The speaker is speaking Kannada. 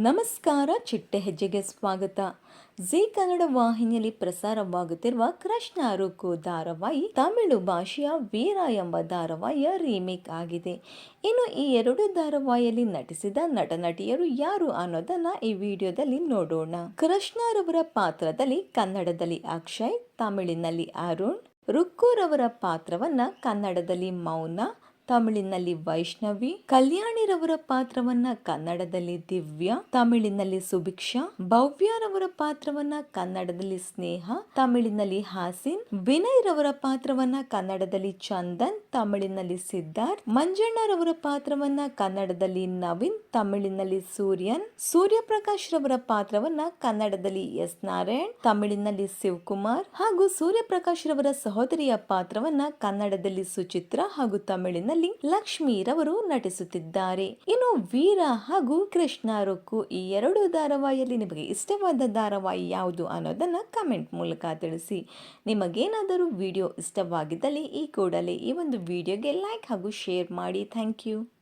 ನಮಸ್ಕಾರ, ಚಿಟ್ಟೆ ಹೆಜ್ಜೆಗೆ ಸ್ವಾಗತ. ಜೀ ಕನ್ನಡ ವಾಹಿನಿಯಲ್ಲಿ ಪ್ರಸಾರವಾಗುತ್ತಿರುವ ಕೃಷ್ಣ ರುಕ್ಕು ಧಾರಾವಾಹಿ ತಮಿಳು ಭಾಷೆಯ ವೀರ ಎಂಬ ಧಾರಾವಾಹಿಯ ರೀಮೇಕ್ ಆಗಿದೆ. ಇನ್ನು ಈ ಎರಡು ಧಾರಾವಾಹಿಯಲ್ಲಿ ನಟಿಸಿದ ನಟಿಯರು ಯಾರು ಅನ್ನೋದನ್ನ ಈ ವಿಡಿಯೋದಲ್ಲಿ ನೋಡೋಣ. ಕೃಷ್ಣರವರ ಪಾತ್ರದಲ್ಲಿ ಕನ್ನಡದಲ್ಲಿ ಅಕ್ಷಯ್, ತಮಿಳಿನಲ್ಲಿ ಅರುಣ್. ರುಕ್ಕುರವರ ಪಾತ್ರವನ್ನ ಕನ್ನಡದಲ್ಲಿ ಮೌನ, ತಮಿಳಿನಲ್ಲಿ ವೈಷ್ಣವಿ. ಕಲ್ಯಾಣಿರವರ ಪಾತ್ರವನ್ನ ಕನ್ನಡದಲ್ಲಿ ದಿವ್ಯಾ, ತಮಿಳಿನಲ್ಲಿ ಸುಭಿಕ್ಷಾ. ಭವ್ಯರವರ ಪಾತ್ರವನ್ನ ಕನ್ನಡದಲ್ಲಿ ಸ್ನೇಹ, ತಮಿಳಿನಲ್ಲಿ ಹಾಸಿನ್. ವಿನಯ್ ರವರ ಪಾತ್ರವನ್ನ ಕನ್ನಡದಲ್ಲಿ ಚಂದನ್, ತಮಿಳಿನಲ್ಲಿ ಸಿದ್ಧಾರ್ಥ್. ಮಂಜಣ್ಣರವರ ಪಾತ್ರವನ್ನ ಕನ್ನಡದಲ್ಲಿ ನವೀನ್, ತಮಿಳಿನಲ್ಲಿ ಸೂರ್ಯನ್. ಸೂರ್ಯಪ್ರಕಾಶ್ ರವರ ಪಾತ್ರವನ್ನ ಕನ್ನಡದಲ್ಲಿ ಎಸ್ ನಾರಾಯಣ್, ತಮಿಳಿನಲ್ಲಿ ಶಿವಕುಮಾರ್. ಹಾಗೂ ಸೂರ್ಯಪ್ರಕಾಶ್ ರವರ ಸಹೋದರಿಯ ಪಾತ್ರವನ್ನ ಕನ್ನಡದಲ್ಲಿ ಸುಚಿತ್ರಾ ಹಾಗೂ ತಮಿಳಿನಲ್ಲಿ ಲಕ್ಷ್ಮೀರವರು ನಟಿಸುತ್ತಿದ್ದಾರೆ. ಇನ್ನು ವೀರ ಹಾಗೂ ಕೃಷ್ಣ ರುಕ್ಕು ಈ ಎರಡು ಧಾರಾವಾಹಿಯಲ್ಲಿ ನಿಮಗೆ ಇಷ್ಟವಾದ ಧಾರಾವಾಹಿ ಯಾವುದು ಅನ್ನೋದನ್ನ ಕಮೆಂಟ್ ಮೂಲಕ ತಿಳಿಸಿ. ನಿಮಗೇನಾದರೂ ವಿಡಿಯೋ ಇಷ್ಟವಾಗಿದ್ದಲ್ಲಿ ಈ ಕೂಡಲೇ ಈ ಒಂದು ವಿಡಿಯೋಗೆ ಲೈಕ್ ಹಾಗೂ ಶೇರ್ ಮಾಡಿ. Thank you.